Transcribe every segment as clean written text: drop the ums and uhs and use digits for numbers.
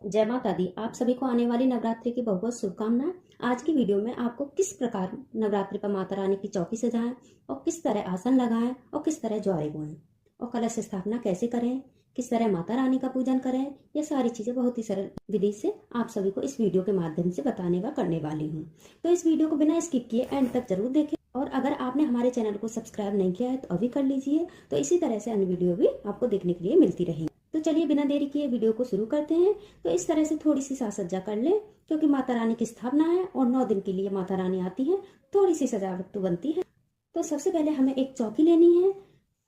जय माता दी। आप सभी को आने वाली नवरात्रि की बहुत बहुत शुभकामनाएं। आज की वीडियो में आपको किस प्रकार नवरात्रि पर माता रानी की चौकी सजाएं और किस तरह आसन लगाएं और किस तरह ज्वारे बोएं और कलश स्थापना कैसे करें, किस तरह माता रानी का पूजन करें, ये सारी चीजें बहुत ही सरल विधि से आप सभी को इस वीडियो के माध्यम से बताने व करने वाली हूँ। तो इस वीडियो को बिना स्किप किए एंड तक जरूर देखें और अगर आपने हमारे चैनल को सब्सक्राइब नहीं किया है तो अभी कर लीजिए, तो इसी तरह से अन्य वीडियो भी आपको देखने के लिए मिलती रहेंगी। तो चलिए बिना देरी किए वीडियो को शुरू करते हैं। तो इस तरह से थोड़ी सी साज सज्जा कर लें क्योंकि माता रानी की स्थापना है और 9 दिन के लिए माता रानी आती है, थोड़ी सी सजावट तो बनती है। तो सबसे पहले हमें एक चौकी लेनी है।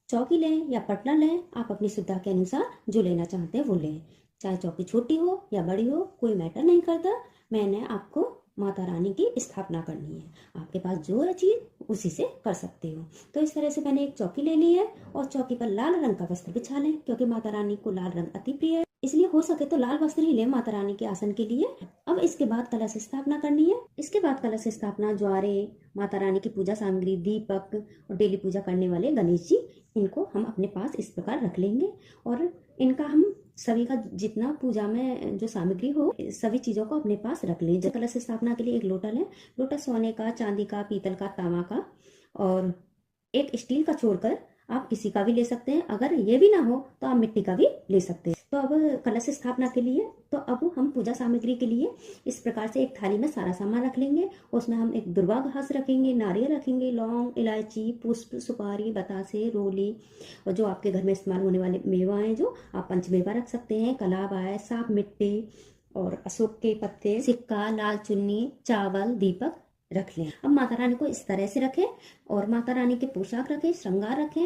चौकी लें या पटना लें, आप अपनी सुविधा के अनुसार जो लेना चाहते हैं वो लें। चाहे चौकी छोटी हो या बड़ी हो, कोई मैटर नहीं करता। मैंने आपको माता रानी की स्थापना करनी है, आपके पास जो है चीज उसी से कर सकते हो। तो इस तरह से मैंने एक चौकी ले ली है और चौकी पर लाल रंग का वस्त्र बिछा लें क्योंकि माता रानी को लाल रंग अति प्रिय है, इसलिए हो सके तो लाल वस्त्र ही लें माता रानी के आसन के लिए। अब इसके बाद कलश स्थापना करनी है। इसके बाद कलश स्थापना, ज्वारे, माता रानी की पूजा सामग्री, दीपक और डेली पूजा करने वाले गणेश जी, इनको हम अपने पास इस प्रकार रख लेंगे और इनका हम सभी का जितना पूजा में जो सामग्री हो सभी चीजों को अपने पास रख लें। कलश स्थापना के लिए एक लोटा लें। लोटा सोने का, चांदी का, पीतल का, तांबा का और एक स्टील का छोड़कर आप किसी का भी ले सकते हैं। अगर ये भी ना हो तो आप मिट्टी का भी ले सकते हैं। तो अब कलश स्थापना के लिए तो अब हम पूजा सामग्री के लिए इस प्रकार से एक थाली में सारा सामान रख लेंगे। उसमें हम एक दुर्वा घास रखेंगे, नारियल रखेंगे, लौंग, इलायची, पुष्प, सुपारी, बतासे, रोली और जो आपके घर में इस्तेमाल होने वाले मेवा हैं, जो आप पंचमेवा रख सकते हैं, कलाब आय, साफ मिट्टी और अशोक के पत्ते, सिक्का, लाल चुन्नी, चावल, दीपक रख लें। अब माता रानी को इस तरह से रखें और माता रानी के पोशाक रखें, श्रृंगार रखें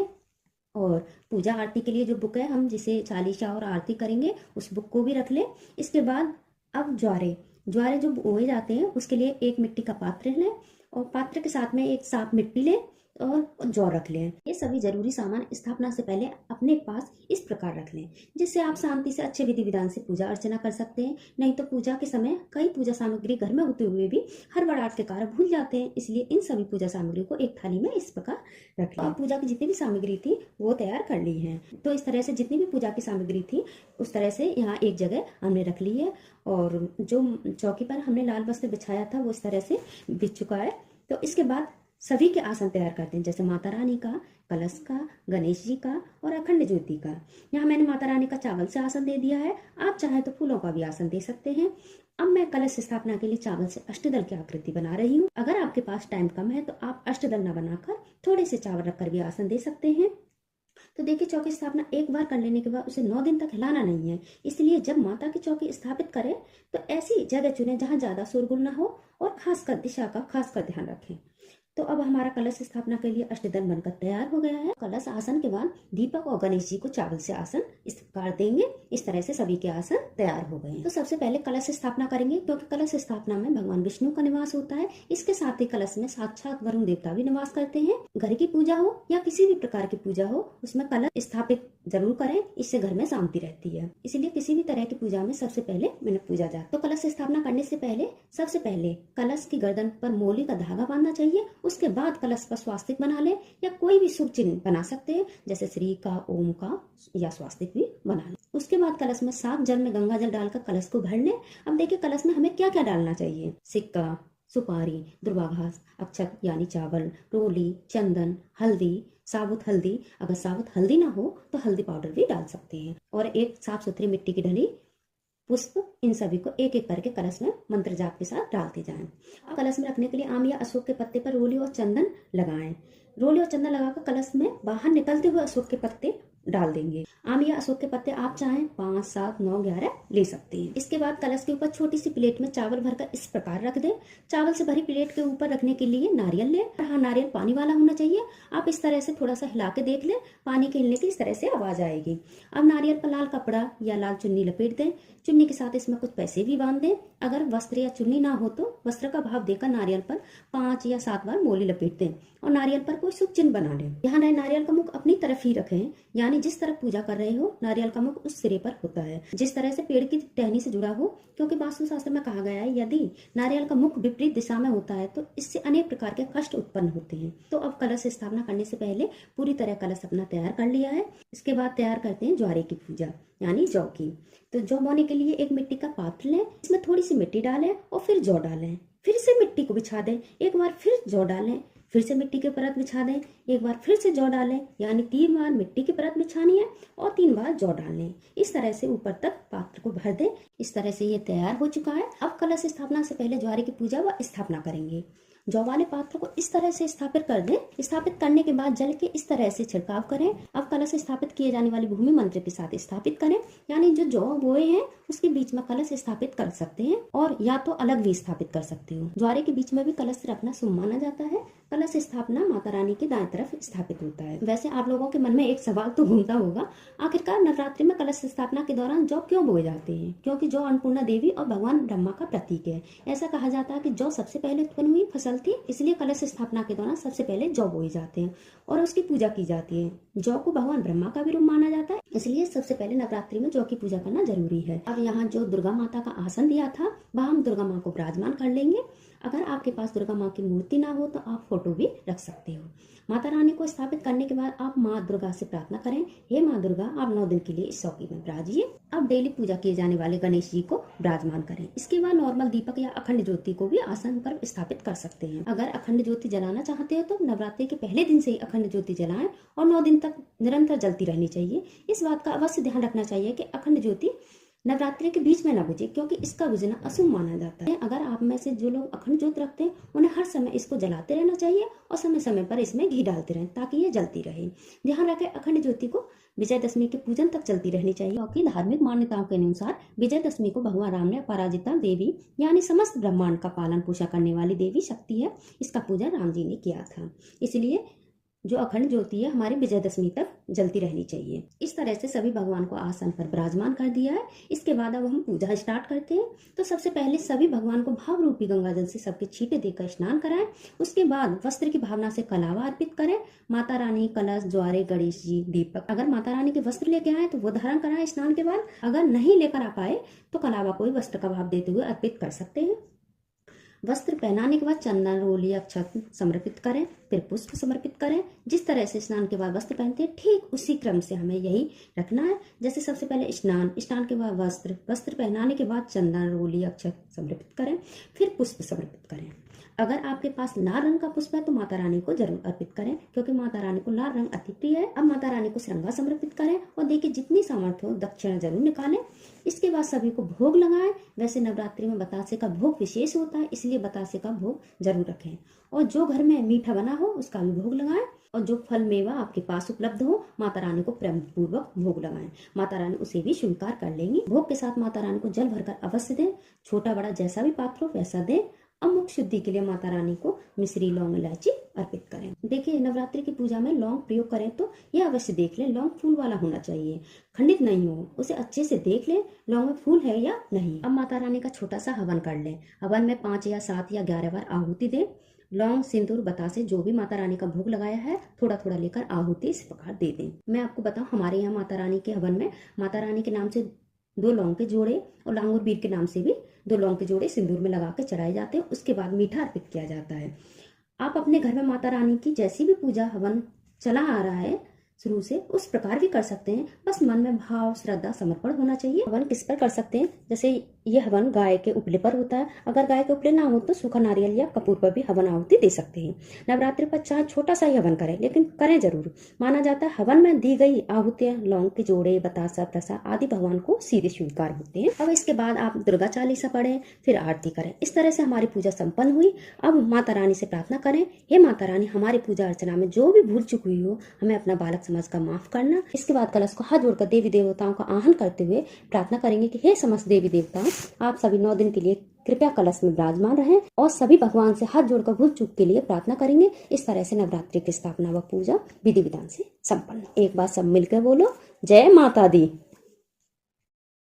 और पूजा आरती के लिए जो बुक है हम जिसे चालीसा और आरती करेंगे उस बुक को भी रख लें। इसके बाद अब ज्वारे ज्वारे जो बोए जाते हैं उसके लिए एक मिट्टी का पात्र लें और पात्र के साथ में एक साफ मिट्टी लें और जौ रख लें। ये सभी जरूरी सामान स्थापना से पहले अपने पास इस प्रकार रख लें जिससे आप शांति से अच्छे विधि विधान से पूजा अर्चना कर सकते हैं। नहीं तो पूजा के समय कई पूजा सामग्री घर में होते हुए भी हड़बड़ाहट के कारण भूल जाते हैं, इसलिए इन सभी पूजा सामग्री को एक थाली में इस प्रकार रख लें। पूजा की जितनी भी सामग्री थी वो तैयार कर ली है। तो इस तरह से जितनी भी पूजा की सामग्री थी उस तरह से यहाँ एक जगह हमने रख ली है और जो चौकी पर हमने लाल वस्त्र बिछाया था वो इस तरह से बिछ चुका है। तो इसके बाद सभी के आसन तैयार करते हैं, जैसे माता रानी का, कलश का, गणेश जी का और अखंड ज्योति का। यहाँ मैंने माता रानी का चावल से आसन दे दिया है, आप चाहे तो फूलों का भी आसन दे सकते हैं। अब मैं कलश स्थापना के लिए चावल से अष्टदल की आकृति बना रही हूँ। अगर आपके पास टाइम कम है तो आप अष्टदल न बनाकर थोड़े से चावल रखकर भी आसन दे सकते हैं। तो देखिए, चौकी स्थापना एक बार कर लेने के बाद उसे 9 दिन तक हिलाना नहीं है, इसलिए जब माता की चौकी स्थापित करें तो ऐसी जगह चुनें जहां ज्यादा शोरगुल ना हो और खासकर दिशा का खासकर ध्यान रखें। तो अब हमारा कलश स्थापना के लिए अष्टदल बनकर तैयार हो गया है। कलश आसन के बाद दीपक और गणेश जी को चावल से आसन इस प्रकार देंगे। इस तरह से सभी के आसन तैयार हो गए हैं। तो सबसे पहले कलश स्थापना करेंगे क्योंकि कलश स्थापना में भगवान विष्णु का निवास होता है। इसके साथ ही कलश में साक्षात वरुण देवता भी निवास करते हैं। घर की पूजा हो या किसी भी प्रकार की पूजा हो उसमें कलश स्थापित जरूर करें, इससे घर में शांति रहती है। इसलिए किसी भी तरह की पूजा में सबसे पहले मैंने पूजा जाता। तो कलश स्थापना करने से पहले सबसे पहले कलश की गर्दन पर मोली का धागा बांधना चाहिए। उसके बाद कलश पर स्वास्तिक बना ले या कोई भी शुभ चिन्ह बना सकते हैं, जैसे श्री का, ओम का या स्वास्तिक भी बना ले। उसके बाद कलश में साफ जल में गंगा जल डालकर कलश को भर ले। अब देखिए कलश में हमें क्या क्या डालना चाहिए। सिक्का, सुपारी, दुर्वा घास, अक्षत यानी चावल, रोली, चंदन, हल्दी, साबुत हल्दी, अगर साबुत हल्दी ना हो तो हल्दी पाउडर भी डाल सकते हैं और एक साफ सुथरी मिट्टी की ढली, पुष्प, इन सभी को एक एक करके कलश में मंत्र जाप के साथ डालते जाएं। अब कलश में रखने के लिए आम या अशोक के पत्ते पर रोली और चंदन लगाएं। रोली और चंदन लगाकर कलश में बाहर निकलते हुए अशोक के पत्ते डाल देंगे। आम या अशोक के पत्ते आप चाहें 5, 7, 9, 11 ले सकते हैं। इसके बाद कलश के ऊपर छोटी सी प्लेट में चावल भरकर इस प्रकार रख दें। चावल से भरी प्लेट के ऊपर रखने के लिए नारियल लें। हाँ, नारियल पानी वाला होना चाहिए। आप इस तरह से थोड़ा सा हिला के देख लें, पानी के हिलने की इस तरह से आवाज आएगी। अब नारियल पर लाल कपड़ा या लाल चुन्नी लपेट दें। चुन्नी के साथ इसमें कुछ पैसे भी बांध दें। अगर वस्त्र या चुन्नी ना हो तो वस्त्र का भाव देकर नारियल पर 5 या 7 बार मोली लपेट दें और नारियल पर कोई शुभ चिन्ह बना लें। यहाँ नारियल का मुख अपनी तरफ ही रखें, यानी यानी जिस तरफ पूजा कर रहे हो नारियल का मुख उस सिरे पर होता है, जिस तरह से पेड़ की टहनी से जुड़ा हो। क्योंकि वास्तुशास्त्र में कहा गया है यदि नारियल का मुख विपरीत दिशा में होता है तो इससे अनेक प्रकार के कष्ट उत्पन्न होते हैं। तो अब कलश स्थापना करने से पहले पूरी तरह कलश अपना तैयार कर लिया है। इसके बाद तैयार करते हैं ज्वारे की पूजा यानी जौ की। तो जौ बोने के लिए एक मिट्टी का पात्र लें, इसमें थोड़ी सी मिट्टी डालें और फिर जौ डालें, फिर से मिट्टी को बिछा दें, एक बार फिर जौ डालें, फिर से मिट्टी की परत बिछा दें, एक बार फिर से जौ डालें, यानी 3 बार मिट्टी की परत बिछानी है और 3 बार जौ डालने। इस तरह से ऊपर तक पात्र को भर दें। इस तरह से ये तैयार हो चुका है। अब कलश स्थापना से पहले ज्वारे की पूजा व स्थापना करेंगे। जौ वाले पात्र को इस तरह से स्थापित कर दें। स्थापित करने के बाद जल के इस तरह से छिड़काव करें। अब कलश स्थापित किए जाने वाली भूमि मंत्र के साथ स्थापित करें, यानी जो जौ बोए हैं उसके बीच में कलश स्थापित कर सकते हैं और या तो अलग भी स्थापित कर सकते हो। ज्वारे के बीच में भी कलश रखना शुभ माना जाता है। कलश स्थापना माता रानी के दाएं तरफ स्थापित होता है। वैसे आप लोगों के मन में एक सवाल तो घूमता होगा, आखिरकार नवरात्रि में कलश स्थापना के दौरान जौ क्यों बोए जाते हैं? क्योंकि जौ अन्नपूर्णा देवी और भगवान ब्रह्मा का प्रतीक है। ऐसा कहा जाता है कि जौ सबसे पहले उत्पन्न हुई फसल थी, इसलिए कलश स्थापना के दौरान सबसे पहले जौ बोए जाते हैं और उसकी पूजा की जाती है। जौ को भगवान ब्रह्मा का भी रूप माना जाता है, इसलिए सबसे पहले नवरात्रि में जौ की पूजा करना जरूरी है। अब यहाँ जो दुर्गा माता का आसन दिया था वह हम दुर्गा माँ को विराजमान कर लेंगे। अगर आपके पास दुर्गा माँ की मूर्ति ना हो तो आप फोटो भी रख सकते हो। माता रानी को स्थापित करने के बाद आप माँ दुर्गा से प्रार्थना करें, हे माँ दुर्गा आप 9 दिन के लिए इस चौकी में विराजिए। अब डेली पूजा किए जाने वाले गणेश जी को विराजमान करें। इसके बाद नॉर्मल दीपक या अखंड ज्योति को भी आसन पर स्थापित कर सकते हैं। अगर अखंड ज्योति जलाना चाहते हो तो नवरात्रि के पहले दिन से ही अखंड ज्योति जलाएं और 9 दिन तक निरंतर जलती रहनी चाहिए। इस बात का अवश्य ध्यान रखना चाहिए कि अखंड ज्योति नवरात्रि के बीच में न बुझे, क्योंकि इसका बुझना अशुभ माना जाता है। अगर आप में से जो लोग अखंड ज्योत रखते हैं उन्हें हर समय इसको जलाते रहना चाहिए और समय समय पर इसमें घी डालते रहें ताकि ये जलती रहे। ध्यान रखें अखंड ज्योति को विजयदशमी के पूजन तक चलती रहनी चाहिए, क्योंकि धार्मिक मान्यताओं के अनुसार विजयदशमी को भगवान राम ने पराजिता देवी यानी समस्त ब्रह्मांड का पालन पोषण करने वाली देवी शक्ति है, इसका पूजन राम जी ने किया था। इसलिए जो अखंड ज्योति है हमारी विजयदशमी तक जलती रहनी चाहिए। इस तरह से सभी भगवान को आसन पर विराजमान कर दिया है। इसके बाद अब हम पूजा स्टार्ट करते हैं। तो सबसे पहले सभी भगवान को भाव रूपी गंगा जल से सबके छींटे देकर स्नान कराएं। उसके बाद वस्त्र की भावना से कलावा अर्पित करें। माता रानी, कलश, ज्वारे, गणेश जी, दीपक, अगर माता रानी के वस्त्र लेके आए तो वो धारण कराएं स्नान के बाद। अगर नहीं लेकर आ पाए तो कलावा को भी वस्त्र का भाव देते हुए अर्पित कर सकते हैं। वस्त्र पहनाने के बाद चंदन, रोली, अक्षत समर्पित करें, फिर पुष्प समर्पित करें। जिस तरह से स्नान के बाद वस्त्र पहनते हैं ठीक उसी क्रम से हमें यही रखना है। जैसे सबसे पहले स्नान के बाद वस्त्र पहनाने के बाद चंदन, रोली, अक्षत समर्पित करें, फिर पुष्प समर्पित करें। अगर आपके पास लाल रंग का पुष्प है तो माता रानी को जरूर अर्पित करें, क्योंकि माता रानी को लाल रंग अति प्रिय है। अब माता रानी को श्रृंगार समर्पित करें और देखिए जितनी सामर्थ्य हो दक्षिणा जरूर निकालें। इसके बाद सभी को भोग लगाएं। वैसे नवरात्रि में बतासे का भोग विशेष होता है, इसलिए बतासे का भोग जरूर रखें। और जो घर में मीठा बना हो उसका भी भोग लगाएं और जो फल मेवा आपके पास उपलब्ध हो माता रानी को प्रेम पूर्वक भोग लगाएं। माता रानी उसे भी स्वीकार कर लेंगी। भोग के साथ माता रानी को जल भरकर अवश्य दें। छोटा बड़ा जैसा भी पात्र हो वैसा दें। अब मुख शुद्धि के लिए माता रानी को मिश्री, लौंग, इलायची अर्पित करें। देखिए नवरात्रि की पूजा में लौंग प्रयोग करें तो यह अवश्य देख लें लौंग फूल वाला होना चाहिए, खंडित नहीं हो, उसे अच्छे से देख लें लौंग में फूल है या नहीं। अब माता रानी का छोटा सा हवन कर लें। हवन में 5 या 7 या 11 बार आहुति दें। लौंग, सिंदूर, बतासे जो भी माता रानी का भोग लगाया है थोड़ा थोड़ा लेकर आहुति इस प्रकार दे दें। मैं आपको बताऊं हमारे यहाँ माता रानी के हवन में माता रानी के नाम से 2 लौंग के जोड़े और लांगुर वीर के नाम से भी 2 लौंग के जोड़े सिंदूर में लगा के चढ़ाए जाते हैं। उसके बाद मीठा अर्पित किया जाता है। आप अपने घर में माता रानी की जैसी भी पूजा हवन चला आ रहा है शुरू से उस प्रकार भी कर सकते हैं, बस मन में भाव, श्रद्धा, समर्पण होना चाहिए। हवन किस पर कर सकते हैं? जैसे ये हवन गाय के उपले पर होता है। अगर गाय के उपले ना हो तो सूखा नारियल या कपूर पर भी हवन आहुति दे सकते हैं। नवरात्रि पर चाहे छोटा सा ही हवन करें लेकिन करें जरूर। माना जाता है हवन में दी गई आहुतियां, लौंग के जोड़े, बतासा, प्रसाद आदि भगवान को सीधे स्वीकार होते हैं। अब इसके बाद आप दुर्गा चालीसा पढ़ें, फिर आरती करें। इस तरह से हमारी पूजा संपन्न हुई। अब माता रानी से प्रार्थना करें, हे माता रानी हमारी पूजा अर्चना में जो भी भूल चुक हुई हो हमें अपना बालक समाज का माफ करना। इसके बाद कलश को हाथ जोड़कर देवी देवताओं का आह्वान करते हुए प्रार्थना करेंगे कि हे समस्त देवी देवताओं आप सभी 9 दिन के लिए कृपया कलश में विराजमान रहें और सभी भगवान से हाथ जोड़कर भूल चूक के लिए प्रार्थना करेंगे। इस तरह से नवरात्रि की स्थापना व पूजा विधि विधान से संपन्न। एक बार सब मिलकर बोलो जय माता दी।